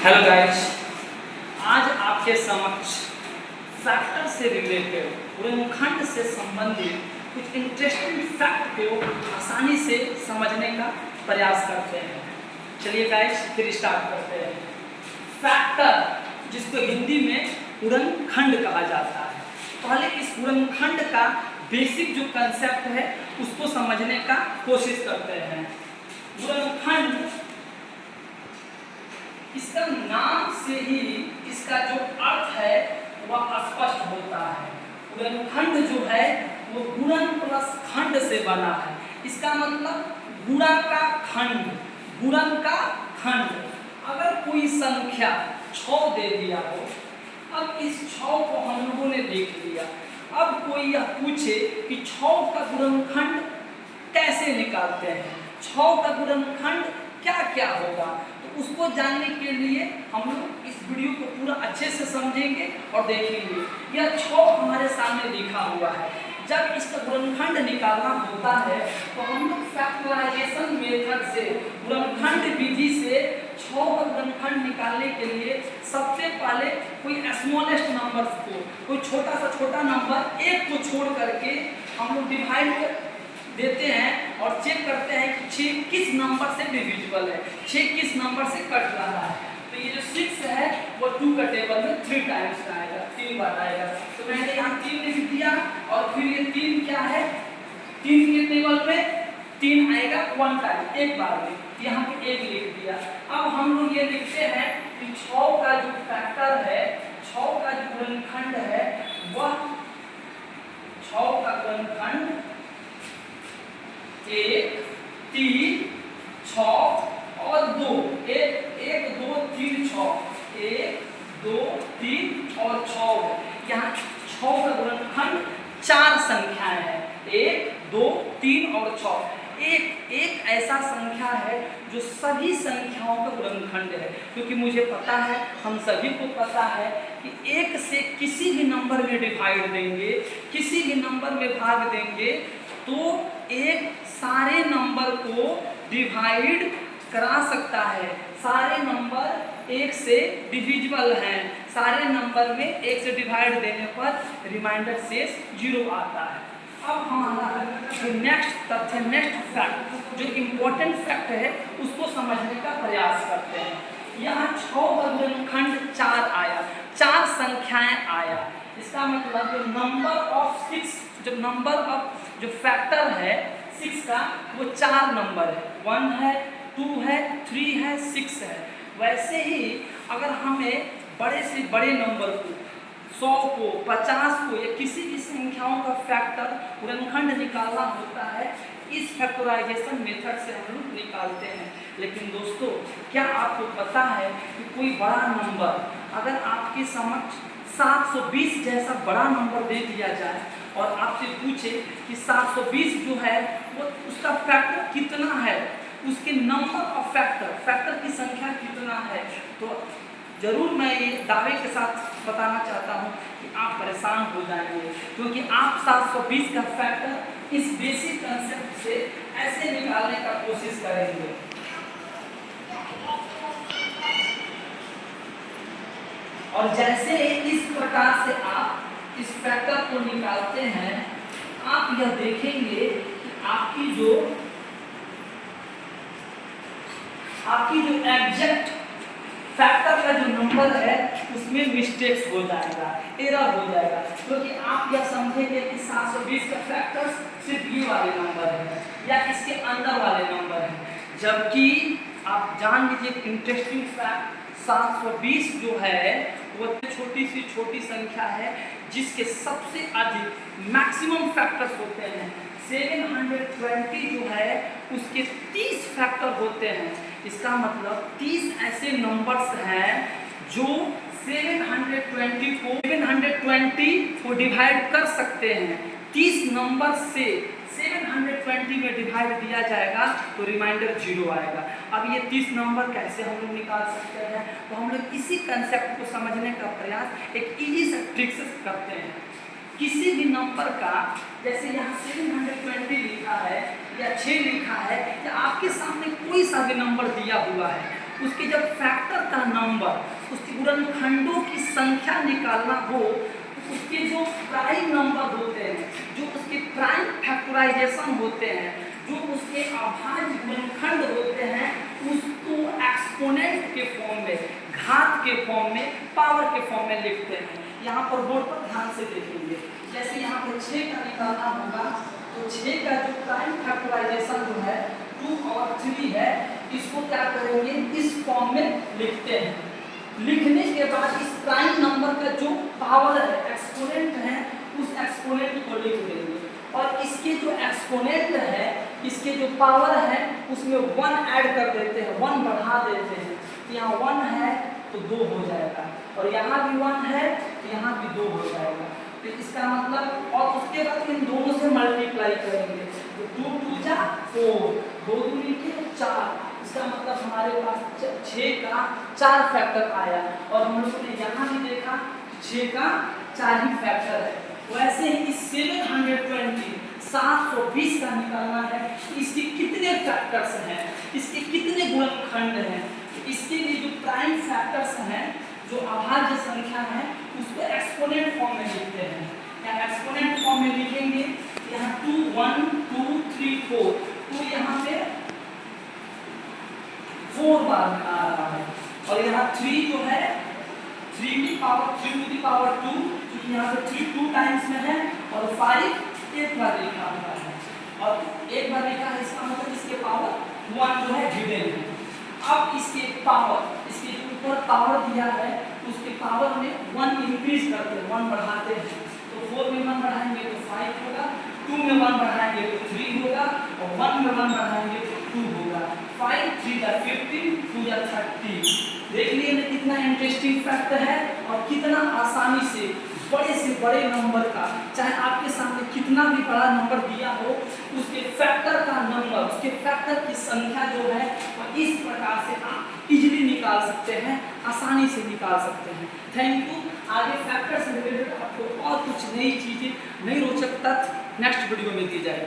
Hello guys, आज आपके समक्ष फैक्टर से रिलेटेड गुणनखंड से संबंधित कुछ इंटरेस्टिंग फैक्ट को आसानी से समझने का प्रयास करते हैं। चलिए गाइस, फिर स्टार्ट करते हैं। फैक्टर, जिसको हिंदी में गुणनखंड कहा जाता है, पहले इस गुणनखंड का बेसिक जो कंसेप्ट है उसको समझने का कोशिश करते हैं। गुणनखंड, इसका नाम से ही इसका जो अर्थ है वह स्पष्ट होता है। गुणनखंड जो है वो गुणन प्लस खंड से बना है। इसका मतलब गुणा का खंड, गुणन का खंड। अगर कोई संख्या 6 दे दिया हो, अब इस 6 को हम लोगों ने देख लिया। अब कोई यह पूछे कि 6 का गुणनखंड कैसे निकालते हैं, 6 का गुणनखंड क्या क्या होगा, तो उसको जानने के लिए हम लोग इस वीडियो को पूरा अच्छे से समझेंगे और देखेंगे। यह 6 हमारे सामने लिखा हुआ है। जब इसका गुणनखंड निकालना होता है तो हम लोग फैक्टराइजेशन मेथड से, गुणनखंड विधि से 6 का गुणनखंड निकालने के लिए सबसे पहले कोई स्मॉलेस्ट नंबर को, कोई छोटा सा छोटा नंबर 1 को छोड़ करके हम लोग डिवाइड कर देते हैं और चेक करते हैं कि 6 किस नंबर से डिविजिबल है, 6 किस नंबर से कट रहा है। तो ये जो 6 है वो 2 का टेबल में 3 टाइम्स आएगा, 3 बार आएगा। तो मैंने यहाँ 3 लिख दिया और फिर ये 3 क्या है, 3 के टेबल में 3 आएगा 1 टाइम, एक बार में। यहाँ पे 1 लिख दिया। अब हम लोग ये लिखते हैं कि 6 का जो फैक्टर है, 6 का जो गुणनखंड है वह 6 का गुणनखंड 1, 3, 6 और 2, 1, 2, 3, 6, 1, 2, 3 और 6। यहाँ 6 का गुणनखंड 4 संख्याएं हैं, 1, 2, 3 और 6। एक ऐसा संख्या है जो सभी संख्याओं का गुणनखंड है, क्योंकि मुझे पता है, हम सभी को पता है कि 1 से किसी भी नंबर में डिवाइड देंगे, किसी भी नंबर में भाग देंगे तो 1 सारे नंबर को डिवाइड करा सकता है। सारे नंबर 1 से डिविजिबल हैं। सारे नंबर में 1 से डिवाइड देने पर रिमाइंडर शेष 0 आता है। अब हमारा जो नेक्स्ट तथ्य, नेक्स्ट फैक्ट, जो इम्पोर्टेंट फैक्ट है उसको समझने का प्रयास करते हैं। यहाँ 6 का गुणनखंड 4 आया, 4 संख्याएं आया। इसका मतलब जो नंबर ऑफ 6, जो नंबर ऑफ जो फैक्टर है 6 का, वो 4 नंबर है, 1 है, 2 है, 3 है, 6 है। वैसे ही अगर हमें बड़े से बड़े नंबर को, 100 को, 50 को या किसी भी संख्याओं का फैक्टर गुणनखंड निकालना होता है, इस फैक्टराइजेशन मेथड से हम लोग निकालते हैं। लेकिन दोस्तों, क्या आपको पता है कि कोई बड़ा नंबर अगर आपके समक्ष 720 जैसा बड़ा नंबर दे दिया जाए और आपसे पूछे कि 720 जो है वो उसका फैक्टर कितना है, उसके नंबर ऑफ फैक्टर की संख्या कितना है, तो जरूर मैं ये दावे के साथ बताना चाहता हूँ कि आप परेशान हो जाएंगे, क्योंकि आप 720 का फैक्टर इस बेसिक कंसेप्ट से ऐसे निकालने का कोशिश करेंगे। और जैसे इस प्रकार से आप इस फैक्टर को निकालते हैं, आप यह देखेंगे कि आपकी जो एग्जैक्ट फैक्टर का जो नंबर है उसमें मिस्टेक्स हो जाएगा, एरर हो जाएगा, क्योंकि आप यह समझेंगे कि 720 का फैक्टर सिर्फ ये वाले नंबर है या इसके अंदर वाले नंबर है, जबकि आप जान लीजिए इंटरेस्टिंग फैक्ट, 720 जो है वो छोटी सी छोटी संख्या है जिसके सबसे अधिक मैक्सिमम फैक्टर्स होते हैं। 720 जो है उसके 30 फैक्टर होते हैं। इसका मतलब 30 ऐसे नंबर्स हैं जो 720 को डिवाइड कर सकते हैं। 30 नंबर से 720 में डिवाइड दिया जाएगा तो रिमाइंडर 0 आएगा। अब ये 30 नंबर कैसे हम लोग निकाल सकते हैं, तो हम लोग इसी कंसेप्ट को समझने का प्रयास एक इजी सा ट्रिक से करते हैं। किसी भी नंबर का, जैसे यहाँ 720 लिखा है या 6 लिखा है, या आपके सामने कोई सा भी नंबर दिया हुआ है, उसके जब फैक्टर का नंबर, उसके गुणनखंडों की संख्या निकालना हो, तो उसके जो प्राइम नंबर होते हैं, जो उसके प्राइम फैक्टराइजेशन होते हैं, जो उसके अभाज्य गुणनखंड होते हैं, उसको एक्सपोनेंट के फॉर्म में, घात के फॉर्म में, पावर के फॉर्म में लिखते हैं। यहाँ पर बोर्ड पर ध्यान से देखेंगे, जैसे यहाँ पर 6 का निकालना होगा, तो 6 का जो प्राइम फैक्टराइजेशन जो है 2 और 3 है, इसको क्या करेंगे, इस फॉर्म में लिखते हैं। लिखने के बाद इस प्राइम नंबर का जो पावर है, एक्सपोनेंट है, उस एक्सपोनेंट को लिख देंगे, और इसके जो एक्सपोनेंट है, इसके जो पावर है, उसमें 1 ऐड कर देते हैं, 1 बढ़ा देते हैं। यहाँ 1 है तो 2 हो जाएगा, और यहाँ भी 1 है तो यहाँ भी 2 हो जाएगा। तो इसका मतलब, और उसके बाद इन दोनों से मल्टीप्लाई करेंगे, तो 2 2 जा 4, 2 2 के 4, इसका मतलब हमारे पास 6 का 4 फैक्टर आया, और हम लोगों ने यहाँ भी देखा 6 का 4 ही फैक्टर है। वैसे ही इस 720 का निकालना है, इसके कितने फैक्टर्स हैं, इसके कितने गुणनखंड हैं, इसके लिए जो प्राइम फैक्टर्स हैं, जो अभाज्य संख्या है, उसको एक्सपोनेंट फॉर्म में लिखते हैं। यहाँ एक्सपोनेंट फॉर्म में लिखेंगे, यहाँ 2 1 2 3 4, तो यहाँ पे 4 बार आ रहा है, और यहाँ 3 जो है 3 की पावर 3 टू दी पावर 2, क्योंकि यहाँ पे 3 2 टाइम्स में है, और 5 एक बार लिखा हुआ है, और एक बार लिखा है, इसका मतलब इसके पावर 1 जो है हिडन है। अब इसके पावर, इसके ऊपर पावर दिया है, उसके पावर में 1 इंक्रीज करते हैं, 1 बढ़ाते हैं, तो 4 में 1 बढ़ाएंगे तो 5 होगा, 2 में 1 बढ़ाएंगे तो 3 होगा, और 1 में 1 बढ़ाएंगे तो 2 होगा। 5 3 जा 15, 2 जा 30। देख लिए ना कितना इंटरेस्टिंग फैक्ट है, और कितना आसानी से बड़े नंबर का, चाहे आपके सामने कितना भी बड़ा नंबर दिया हो, उसके फैक्टर का नंबर, उसके फैक्टर की संख्या जो है, और इस प्रकार से आप इजीली निकाल सकते हैं, आसानी से निकाल सकते हैं। Thank you. आगे फैक्टर से रिलेटेड आपको और कुछ नई चीजें, नई रोचक तथ्य नेक्स्ट वीडियो में दी जाएगी।